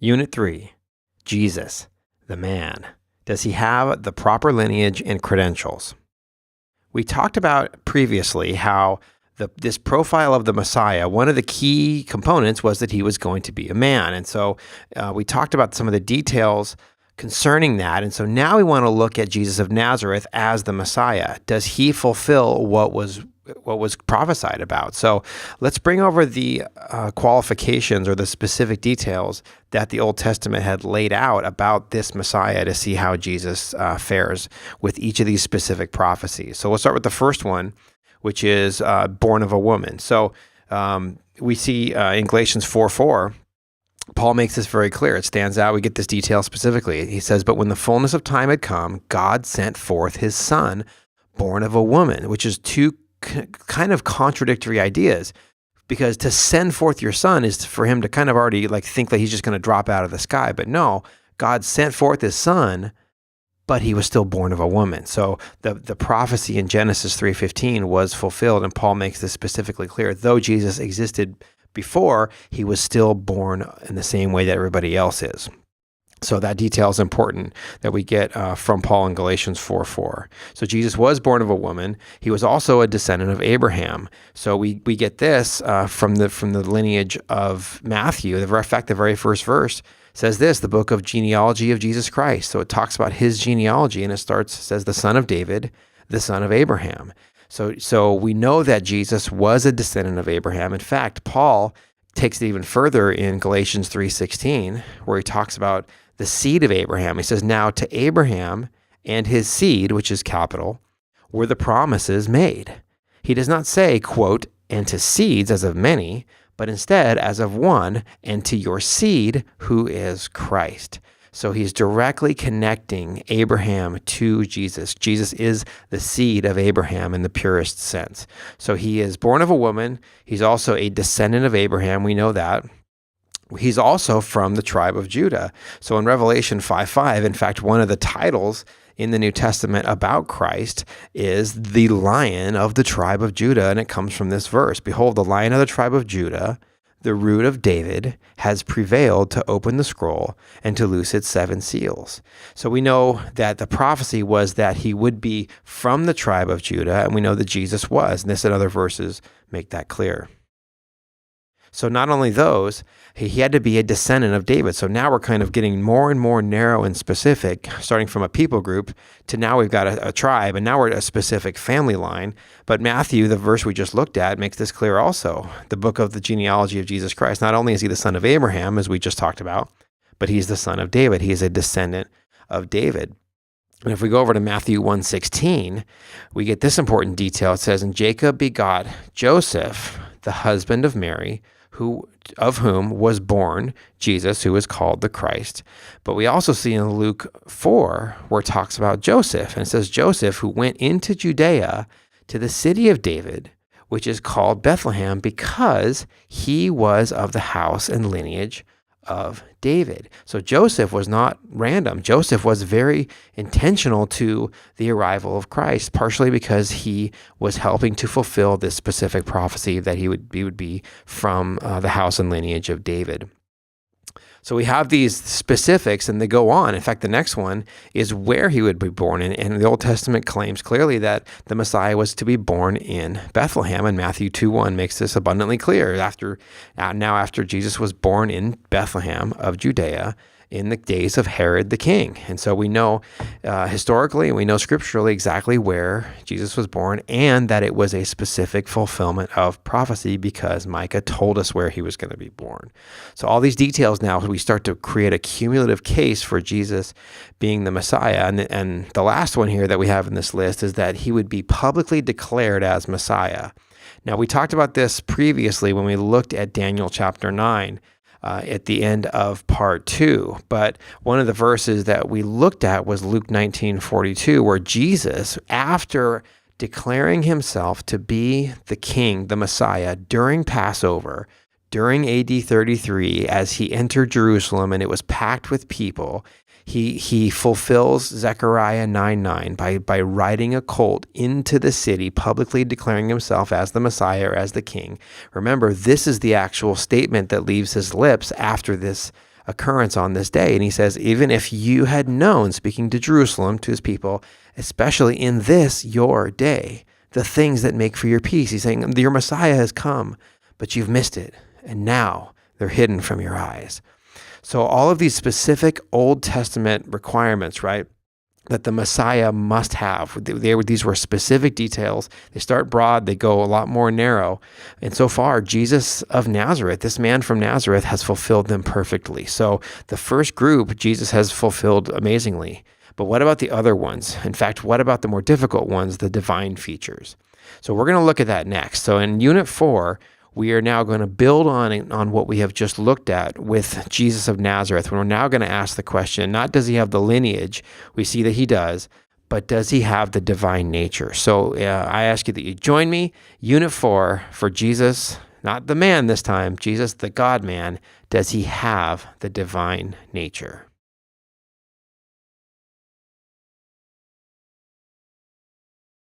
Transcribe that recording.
Unit 3, Jesus, the man. Does he have the proper lineage and credentials? We talked about previously how this profile of the Messiah, one of the key components was that he was going to be a man. And so we talked about some of the details concerning that. And so now we want to look at Jesus of Nazareth as the Messiah. Does he fulfill what was prophesied about? So let's bring over the qualifications or the specific details that the Old Testament had laid out about this Messiah to see how Jesus fares with each of these specific prophecies. So we'll start with the first one, which is born of a woman. So we see in Galatians 4:4, Paul makes this very clear. It stands out. We get this detail specifically. He says, "But when the fullness of time had come, God sent forth his son, born of a woman," which is two kind of contradictory ideas, because to send forth your son is for him to kind of already think that he's just going to drop out of the sky. But no, God sent forth his son, but he was still born of a woman. So the prophecy in Genesis 3:15 was fulfilled, and Paul makes this specifically clear. Though Jesus existed before, he was still born in the same way that everybody else is. So that detail is important that we get from Paul in Galatians 4:4. So Jesus was born of a woman. He was also a descendant of Abraham. So we get this from the lineage of Matthew. In fact, the very first verse says this, the book of genealogy of Jesus Christ. So it talks about his genealogy, and it says the son of David, the son of Abraham. So we know that Jesus was a descendant of Abraham. In fact, Paul takes it even further in Galatians 3:16, where he talks about the seed of Abraham. He says, "Now to Abraham and his seed," which is capital, "were the promises made." He does not say, quote, "and to seeds as of many," but instead as of one, "and to your seed, who is Christ." So he's directly connecting Abraham to Jesus. Jesus is the seed of Abraham in the purest sense. So he is born of a woman. He's also a descendant of Abraham. We know that. He's also from the tribe of Judah. So in Revelation 5:5, in fact, one of the titles in the New Testament about Christ is the Lion of the tribe of Judah, and it comes from this verse. "Behold, the Lion of the tribe of Judah, the root of David, has prevailed to open the scroll and to loose its 7 seals." So we know that the prophecy was that he would be from the tribe of Judah, and we know that Jesus was, and this and other verses make that clear. So not only those, he had to be a descendant of David. So now we're kind of getting more and more narrow and specific, starting from a people group to now we've got a tribe, and now we're at a specific family line. But Matthew, the verse we just looked at, makes this clear also. The book of the genealogy of Jesus Christ. Not only is he the son of Abraham, as we just talked about, but he's the son of David. He is a descendant of David. And if we go over to Matthew 1:16, we get this important detail. It says, "And Jacob begot Joseph, the husband of Mary, of whom was born Jesus, who is called the Christ." But we also see in Luke 4 where it talks about Joseph, and it says, "Joseph, who went into Judea to the city of David, which is called Bethlehem, because he was of the house and lineage of David." So Joseph was not random. Joseph was very intentional to the arrival of Christ, partially because he was helping to fulfill this specific prophecy that he would be from the house and lineage of David. So we have these specifics, and they go on. In fact, the next one is where he would be born. And the Old Testament claims clearly that the Messiah was to be born in Bethlehem, and Matthew 2:1 makes this abundantly clear. After Jesus was born in Bethlehem of Judea in the days of Herod the king. And so we know historically, and we know scripturally exactly where Jesus was born, and that it was a specific fulfillment of prophecy because Micah told us where he was going to be born. So all these details now, we start to create a cumulative case for Jesus being the Messiah. And the last one here that we have in this list is that he would be publicly declared as Messiah. Now, we talked about this previously when we looked at Daniel chapter 9. At the end of part 2. But one of the verses that we looked at was Luke 19:42, where Jesus, after declaring himself to be the king, the Messiah, during Passover, during AD 33, as he entered Jerusalem and it was packed with people, he fulfills Zechariah 9:9 by riding a colt into the city, publicly declaring himself as the Messiah or as the king. Remember, this is the actual statement that leaves his lips after this occurrence on this day. And he says, even if you had known, speaking to Jerusalem, to his people, especially in this your day, the things that make for your peace. He's saying, your Messiah has come, but you've missed it. And now they're hidden from your eyes. So all of these specific Old Testament requirements, right, that the Messiah must have. These were specific details. They start broad, they go a lot more narrow. And so far, Jesus of Nazareth, this man from Nazareth, has fulfilled them perfectly. So the first group, Jesus has fulfilled amazingly. But what about the other ones? In fact, what about the more difficult ones, the divine features? So we're going to look at that next. So in Unit 4, we are now going to build on what we have just looked at with Jesus of Nazareth. We're now going to ask the question, not does he have the lineage, we see that he does, but does he have the divine nature? So I ask you that you join me, Unit 4, for Jesus, not the man this time, Jesus the God-man, does he have the divine nature?